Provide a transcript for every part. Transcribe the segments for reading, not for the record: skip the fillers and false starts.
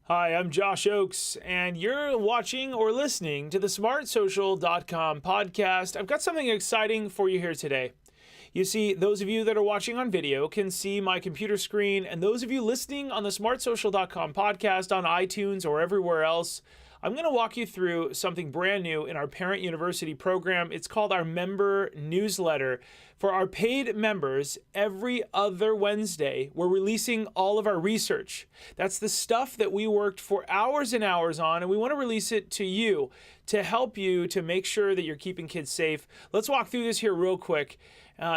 Hi, I'm Josh Oakes, and you're watching or listening to the smartsocial.com podcast. I've got something exciting for you here today. You see, those of you that are watching on video can see my computer screen, and those of you listening on the smartsocial.com podcast on iTunes or everywhere else, I'm going to walk you through something brand new in our Parent University program. It's called our member newsletter. For our paid members, every other Wednesday, we're releasing all of our research. That's the stuff that we worked for hours and hours on, and we want to release it to you to help you to make sure that you're keeping kids safe. Let's walk through this here real quick.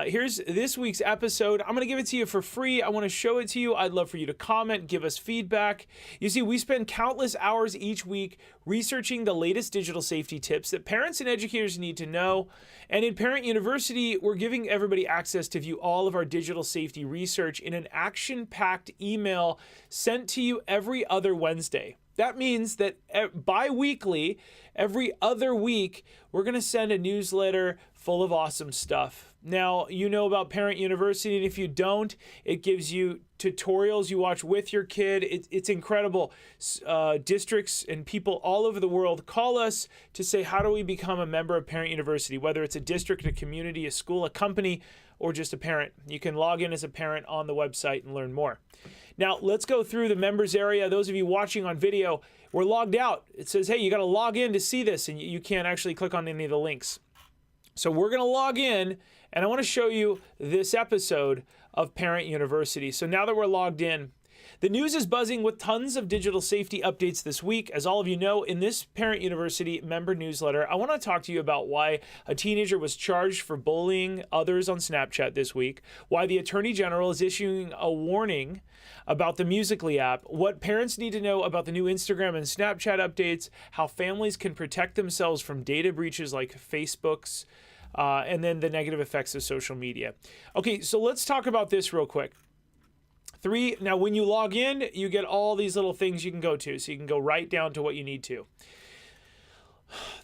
Here's this week's episode. I'm going to give it to you for free. I want to show it to you. I'd love for you to comment, give us feedback. You see, we spend countless hours each week researching the latest digital safety tips that parents and educators need to know. And in Parent University, we're giving everybody access to view all of our digital safety research in an action-packed email sent to you every other Wednesday. That means that bi-weekly, every other week, we're going to send a newsletter full of awesome stuff. Now, you know about Parent University, and if you don't, it gives you tutorials you watch with your kid. It's incredible. Districts and people all over the world call us to say, how do we become a member of Parent University? Whether it's a district, a community, a school, a company, or just a parent. You can log in as a parent on the website and learn more. Now, let's go through the members area. Those of you watching on video, we're logged out. It says, hey, you got to log in to see this, and you can't actually click on any of the links. So we're going to log in, and I want to show you this episode of Parent University. So now that we're logged in, the news is buzzing with tons of digital safety updates this week. As all of you know, in this Parent University member newsletter, I want to talk to you about why a teenager was charged for bullying others on Snapchat this week, why the Attorney General is issuing a warning about the Musical.ly app, what parents need to know about the new Instagram and Snapchat updates, how families can protect themselves from data breaches like Facebook's, and then the negative effects of social media. Okay, so let's talk about this real quick. Now, when you log in, you get all these little things you can go to, so you can go right down to what you need to.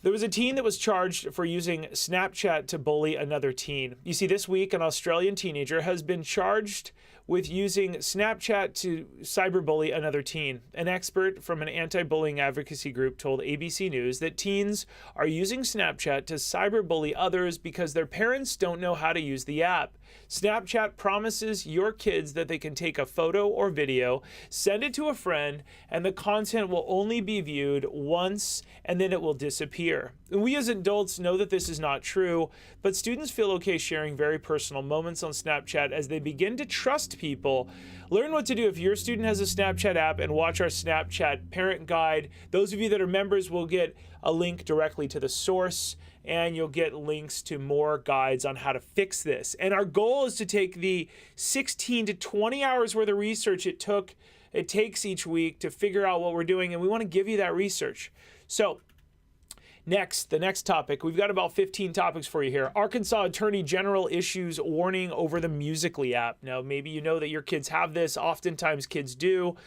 There was a teen that was charged for using Snapchat to bully another teen. You see, this week, an Australian teenager has been charged with using Snapchat to cyberbully another teen. An expert from an anti-bullying advocacy group told ABC News that teens are using Snapchat to cyberbully others because their parents don't know how to use the app. Snapchat promises your kids that they can take a photo or video, send it to a friend, and the content will only be viewed once and then it will disappear. We as adults know that this is not true, but students feel okay sharing very personal moments on Snapchat as they begin to trust people. Learn what to do if your student has a Snapchat app and watch our Snapchat parent guide. Those of you that are members will get a link directly to the source, and you'll get links to more guides on how to fix this. And our goal is to take the 16 to 20 hours worth of research it takes each week to figure out what we're doing, and we want to give you that research. So the next topic, we've got about 15 topics for you here. Arkansas Attorney General issues warning over the Musical.ly app. Now, maybe you know that your kids have this. Oftentimes kids do.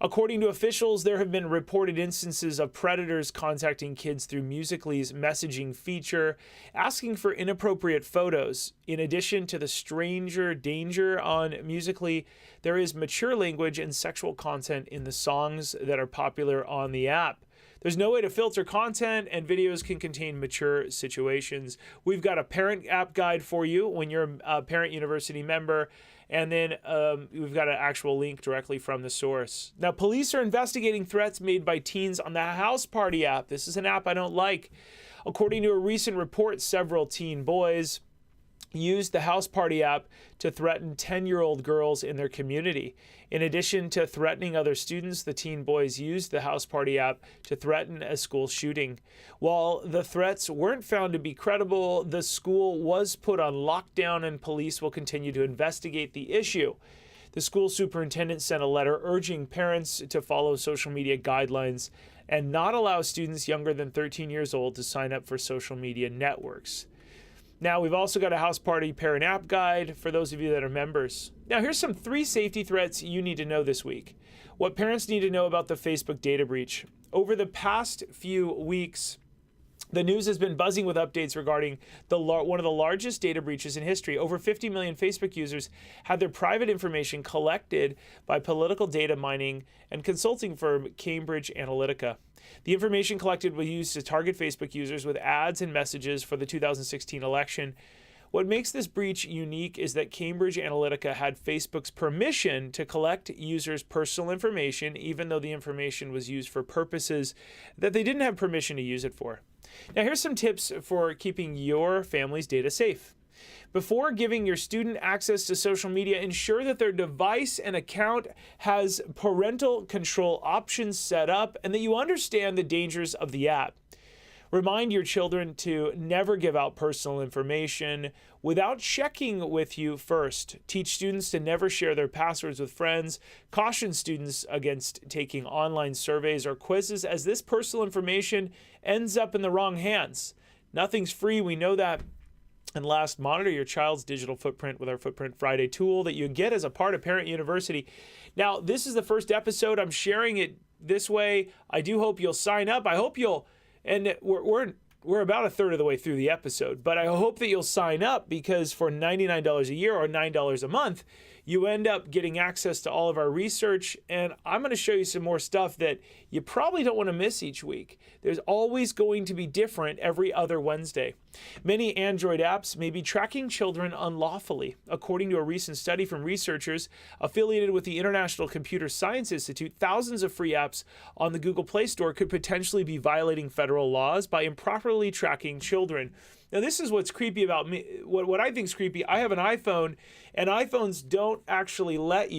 According to officials, there have been reported instances of predators contacting kids through Musical.ly's messaging feature, asking for inappropriate photos. In addition to the stranger danger on Musical.ly, there is mature language and sexual content in the songs that are popular on the app. There's no way to filter content, and videos can contain mature situations. We've got a parent app guide for you when you're a Parent University member, and then we've got an actual link directly from the source. Now, police are investigating threats made by teens on the Houseparty app. This is an app I don't like. According to a recent report, several teen boys used the Houseparty app to threaten 10-year-old girls in their community. In addition to threatening other students, the teen boys used the Houseparty app to threaten a school shooting. While the threats weren't found to be credible, the school was put on lockdown and police will continue to investigate the issue. The school superintendent sent a letter urging parents to follow social media guidelines and not allow students younger than 13 years old to sign up for social media networks. Now, we've also got a Houseparty parent app guide for those of you that are members. Now, here's some 3 safety threats you need to know this week. What parents need to know about the Facebook data breach. Over the past few weeks, The news has been buzzing with updates regarding one of the largest data breaches in history. Over 50 million Facebook users had their private information collected by political data mining and consulting firm Cambridge Analytica. The information collected was used to target Facebook users with ads and messages for the 2016 election. What makes this breach unique is that Cambridge Analytica had Facebook's permission to collect users' personal information, even though the information was used for purposes that they didn't have permission to use it for. Now, here's some tips for keeping your family's data safe. Before giving your student access to social media, ensure that their device and account has parental control options set up and that you understand the dangers of the app. Remind your children to never give out personal information without checking with you first. Teach students to never share their passwords with friends. Caution students against taking online surveys or quizzes, as this personal information ends up in the wrong hands. Nothing's free, we know that. And last, monitor your child's digital footprint with our Footprint Friday tool that you get as a part of Parent University. Now, this is the first episode. I'm sharing it this way. I do hope you'll sign up. I hope you'll. And we're about a third of the way through the episode, but I hope that you'll sign up, because for $99 a year or $9 a month, you end up getting access to all of our research, and I'm going to show you some more stuff that you probably don't want to miss each week. There's always going to be different every other Wednesday. Many Android apps may be tracking children unlawfully. According to a recent study from researchers affiliated with the International Computer Science Institute, thousands of free apps on the Google Play Store could potentially be violating federal laws by improperly tracking children. Now, this is what's creepy about me. What I think is creepy, I have an iPhone, and iPhones don't actually let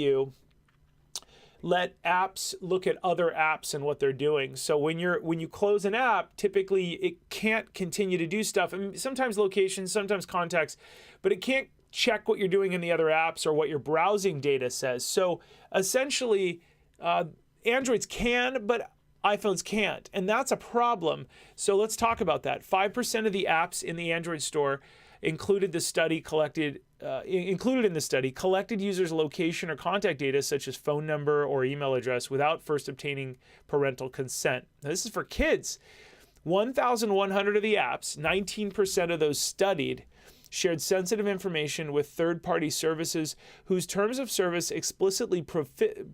apps look at other apps and what they're doing. So when you close an app, typically it can't continue to do stuff. I mean, sometimes locations, sometimes contacts, but it can't check what you're doing in the other apps or what your browsing data says. So essentially, Androids can, but iPhones can't, and that's a problem. So let's talk about that. 5% of the apps in the Android store included in the study collected users' location or contact data, such as phone number or email address, without first obtaining parental consent. Now, this is for kids. 1,100 of the apps, 19% of those studied, shared sensitive information with third-party services whose terms of service explicitly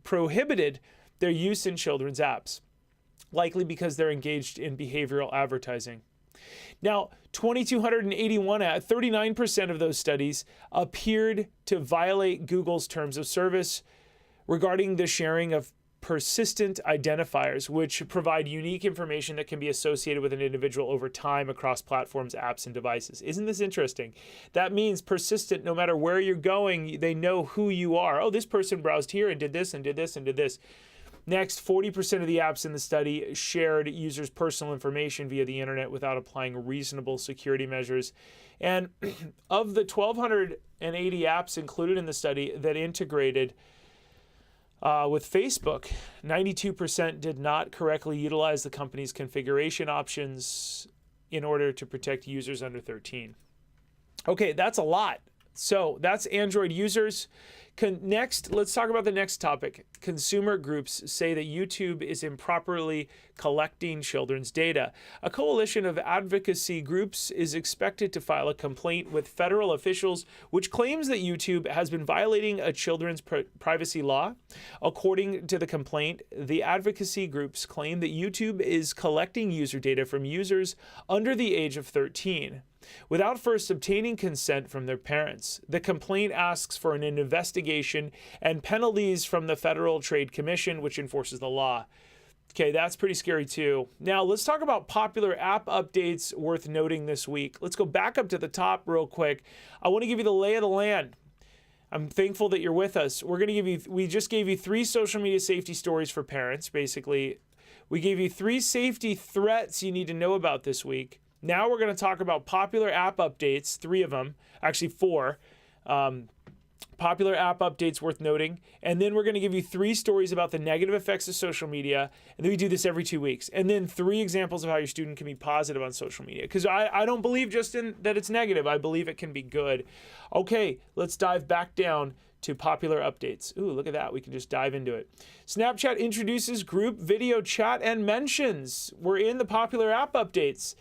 prohibited their use in children's apps, likely because they're engaged in behavioral advertising. Now, 2,281, 39% of those studies appeared to violate Google's terms of service regarding the sharing of persistent identifiers, which provide unique information that can be associated with an individual over time across platforms, apps, and devices. Isn't this interesting? That means persistent, no matter where you're going, they know who you are. Oh, this person browsed here and did this and did this and did this. Next, 40% of the apps in the study shared users' personal information via the internet without applying reasonable security measures. And of the 1,280 apps included in the study that integrated with Facebook, 92% did not correctly utilize the company's configuration options in order to protect users under 13. Okay, that's a lot. So that's Android users. Next, let's talk about the next topic. Consumer groups say that YouTube is improperly collecting children's data. A coalition of advocacy groups is expected to file a complaint with federal officials, which claims that YouTube has been violating a children's privacy law. According to the complaint, the advocacy groups claim that YouTube is collecting user data from users under the age of 13. Without first obtaining consent from their parents. The complaint asks for an investigation and penalties from the Federal Trade Commission, which enforces the law. Okay, that's pretty scary too. Now, let's talk about popular app updates worth noting this week. Let's go back up to the top real quick. I want to give you the lay of the land. I'm thankful that you're with us. We just gave you 3 social media safety stories for parents, basically. We gave you 3 safety threats you need to know about this week. Now we're going to talk about popular app updates, 3 of them, actually 4. Popular app updates worth noting. And then we're going to give you 3 stories about the negative effects of social media. And then we do this every 2 weeks. And then 3 examples of how your student can be positive on social media. Because I don't believe just in that it's negative. I believe it can be good. Okay, let's dive back down to popular updates. Ooh, look at that. We can just dive into it. Snapchat introduces group video chat and mentions. We're in the popular app updates.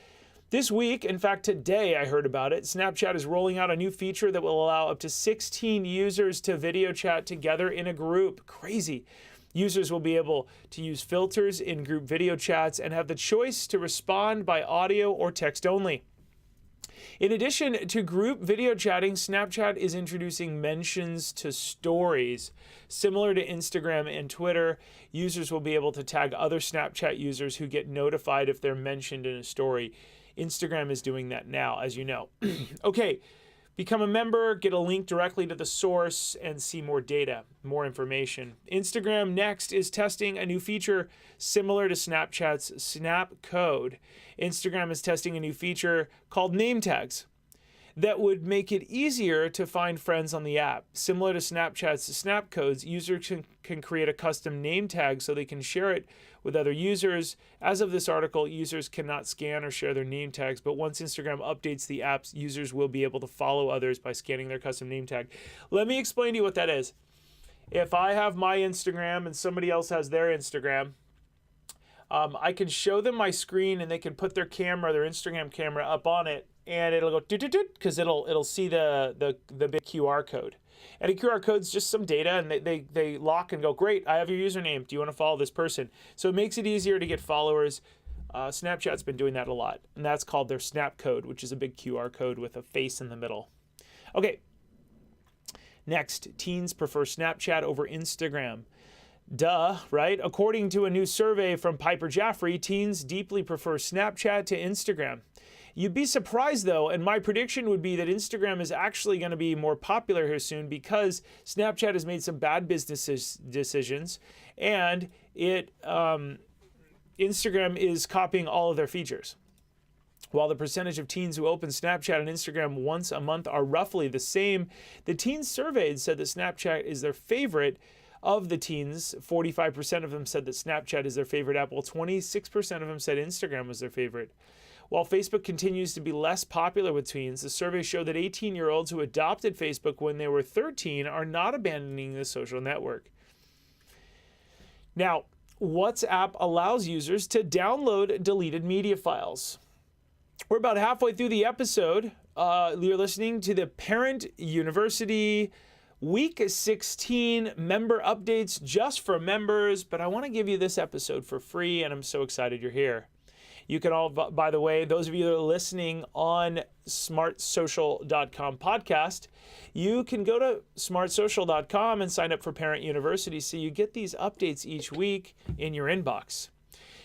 This week, in fact today I heard about it, Snapchat is rolling out a new feature that will allow up to 16 users to video chat together in a group. Crazy. Users will be able to use filters in group video chats and have the choice to respond by audio or text only. In addition to group video chatting, Snapchat is introducing mentions to stories. Similar to Instagram and Twitter, users will be able to tag other Snapchat users who get notified if they're mentioned in a story. Instagram is doing that now, as you know. Okay, become a member, get a link directly to the source, and see more data, more information. Instagram next is testing a new feature similar to Snapchat's Snap Code. Instagram is testing a new feature called name tags that would make it easier to find friends on the app. Similar to Snapchat's Snap Codes, users can create a custom name tag so they can share it with other users. As of this article, users cannot scan or share their name tags, but once Instagram updates the apps, users will be able to follow others by scanning their custom name tag. Let me explain to you what that is. If I have my Instagram and somebody else has their Instagram, I can show them my screen and they can put their camera, their Instagram camera up on it, and it'll go because it'll see the big QR code. And a QR code is just some data, and they lock and go, great, I have your username. Do you want to follow this person? So it makes it easier to get followers. Snapchat's been doing that a lot, and that's called their Snap Code, which is a big QR code with a face in the middle. Okay. Next, teens prefer Snapchat over Instagram. Duh, right? According to a new survey from Piper Jaffray, teens deeply prefer Snapchat to Instagram. You'd be surprised though, and my prediction would be that Instagram is actually going to be more popular here soon because Snapchat has made some bad business decisions, and Instagram is copying all of their features. While the percentage of teens who open Snapchat and Instagram once a month are roughly the same, the teens surveyed said that Snapchat is their favorite. Of the teens, 45% of them said that Snapchat is their favorite app, while 26% of them said Instagram was their favorite. While Facebook continues to be less popular with teens, the survey showed that 18-year-olds who adopted Facebook when they were 13 are not abandoning the social network. Now, WhatsApp allows users to download deleted media files. We're about halfway through the episode. You're listening to the Parent University Week 16 member updates just for members, but I want to give you this episode for free, and I'm so excited you're here. You can all, by the way, those of you that are listening on smartsocial.com podcast, you can go to smartsocial.com and sign up for Parent University so you get these updates each week in your inbox.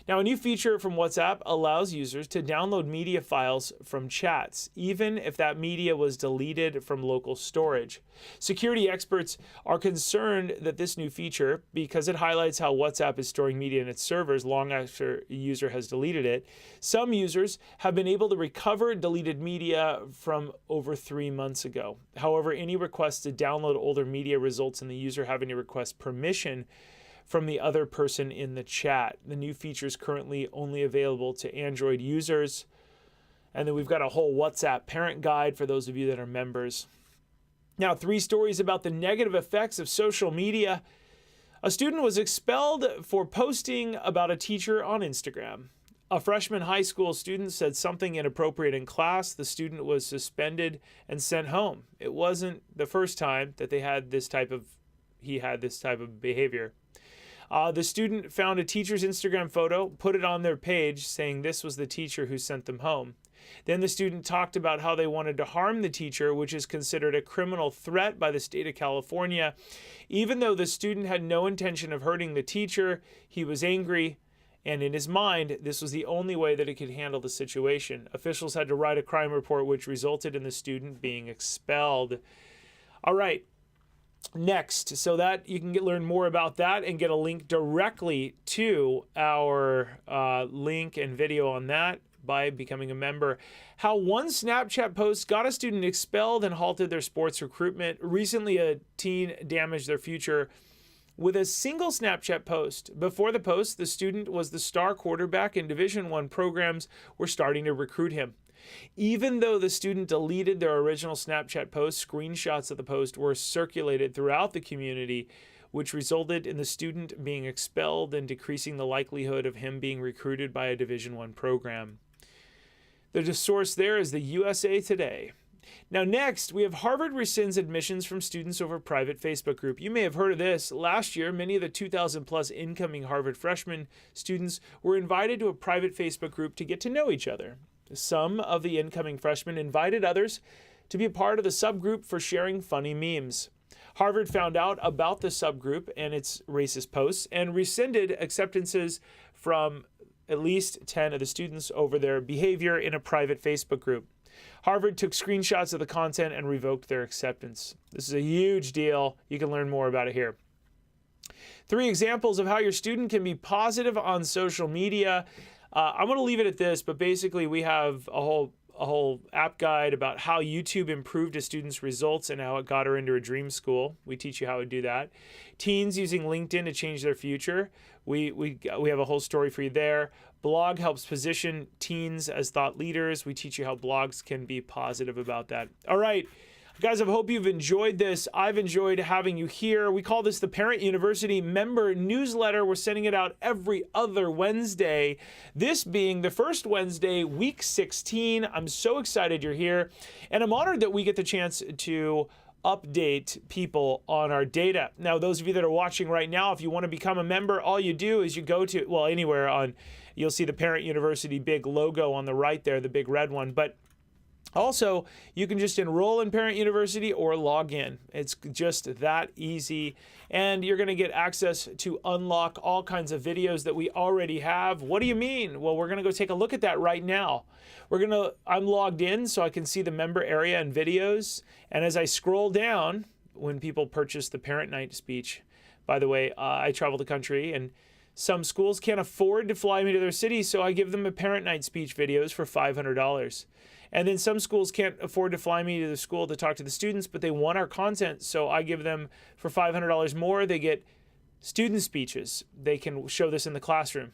Now, a new feature from WhatsApp allows users to download media files from chats, even if that media was deleted from local storage. Security experts are concerned that this new feature, because it highlights how WhatsApp is storing media in its servers long after a user has deleted it, some users have been able to recover deleted media from over 3 months ago. However, any request to download older media results in the user having to request permission from the other person in the chat. The new feature is currently only available to Android users. And then we've got a whole WhatsApp parent guide for those of you that are members. Now, 3 stories about the negative effects of social media. A student was expelled for posting about a teacher on Instagram. A freshman high school student said something inappropriate in class. The student was suspended and sent home. It wasn't the first time that he had this type of behavior. The student found a teacher's Instagram photo, put it on their page, saying this was the teacher who sent them home. Then the student talked about how they wanted to harm the teacher, which is considered a criminal threat by the state of California. Even though the student had no intention of hurting the teacher, he was angry, and in his mind, this was the only way that he could handle the situation. Officials had to write a crime report, which resulted in the student being expelled. All right. Next, so that you can learn more about that and get a link directly to our link and video on that by becoming a member. How one Snapchat post got a student expelled and halted their sports recruitment. Recently, a teen damaged their future with a single Snapchat post. Before the post, the student was the star quarterback and Division I programs were starting to recruit him. Even though the student deleted their original Snapchat post, screenshots of the post were circulated throughout the community, which resulted in the student being expelled and decreasing the likelihood of him being recruited by a Division I program. The source there is the USA Today. Now next, we have Harvard rescinds admissions from students over private Facebook group. You may have heard of this. Last year, many of the 2,000 plus incoming Harvard freshman students were invited to a private Facebook group to get to know each other. Some of the incoming freshmen invited others to be a part of the subgroup for sharing funny memes. Harvard found out about the subgroup and its racist posts and rescinded acceptances from at least 10 of the students over their behavior in a private Facebook group. Harvard took screenshots of the content and revoked their acceptance. This is a huge deal. You can learn more about it here. 3 examples of how your student can be positive on social media. I'm going to leave it at this, but basically we have a whole app guide about how YouTube improved a student's results and how it got her into a dream school. We teach you how to do that. Teens using LinkedIn to change their future. We have a whole story for you there. Blog helps position teens as thought leaders. We teach you how blogs can be positive about that. All right, guys, I hope you've enjoyed this. I've enjoyed having you here. We call this the Parent University Member Newsletter. We're sending it out every other Wednesday, this being the first Wednesday, week 16. I'm so excited you're here, and I'm honored that we get the chance to update people on our data. Now, those of you that are watching right now, if you want to become a member, all you do is you go to, well, anywhere on, you'll see the Parent University big logo on the right there, the big red one, but also, you can just enroll in Parent University or log in. It's just that easy. And you're going to get access to unlock all kinds of videos that we already have. What do you mean? Well, we're going to go take a look at that right now. I'm logged in so I can see the member area and videos. And as I scroll down, when people purchase the Parent Night speech, by the way, I travel the country and some schools can't afford to fly me to their city, so I give them a Parent Night speech videos for $500. And then some schools can't afford to fly me to the school to talk to the students, but they want our content. So I give them for $500 more. They get student speeches. They can show this in the classroom.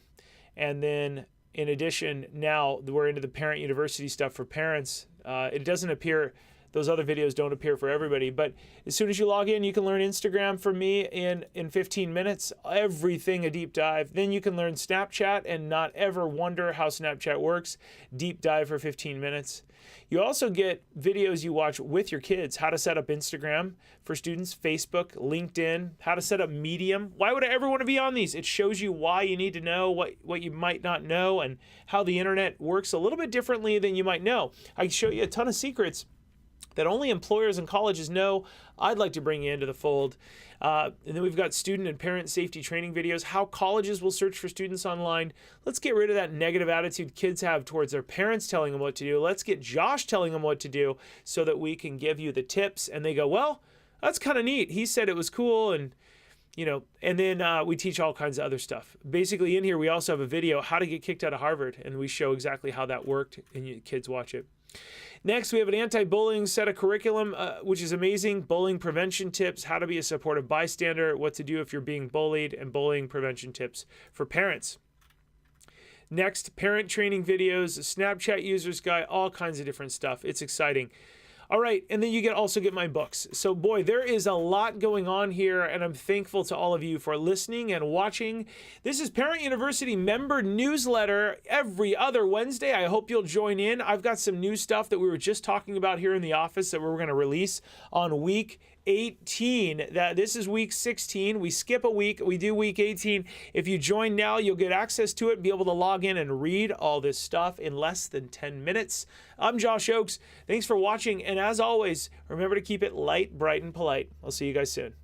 And then in addition, now we're into the Parent University stuff for parents. It doesn't appear, those other videos don't appear for everybody. But as soon as you log in, you can learn Instagram from me in 15 minutes, everything a deep dive. Then you can learn Snapchat and not ever wonder how Snapchat works. Deep dive for 15 minutes. You also get videos you watch with your kids, how to set up Instagram for students, Facebook, LinkedIn, how to set up Medium. Why would I ever want to be on these? It shows you why you need to know what you might not know and how the internet works a little bit differently than you might know. I show you a ton of secrets that only employers and colleges know. I'd like to bring you into the fold. And then we've got student and parent safety training videos, how colleges will search for students online. Let's get rid of that negative attitude kids have towards their parents telling them what to do. Let's get Josh telling them what to do so that we can give you the tips. And they go, well, that's kind of neat. He said it was cool. And and then we teach all kinds of other stuff. Basically in here, we also have a video, how to get kicked out of Harvard. And we show exactly how that worked and kids watch it. Next, we have an anti-bullying set of curriculum, which is amazing. Bullying prevention tips, how to be a supportive bystander, what to do if you're being bullied, and bullying prevention tips for parents. Next, parent training videos, Snapchat users guide, all kinds of different stuff. It's exciting. All right, and then you also get my books. So boy, there is a lot going on here, and I'm thankful to all of you for listening and watching. This is Parent University Member Newsletter every other Wednesday. I hope you'll join in. I've got some new stuff that we were just talking about here in the office that we're going to release on week 18. This is week 16. We skip a week. We do week 18. If you join now, you'll get access to it, be able to log in and read all this stuff in less than 10 minutes. I'm Josh Oakes. Thanks for watching. And as always, remember to keep it light, bright, and polite. I'll see you guys soon.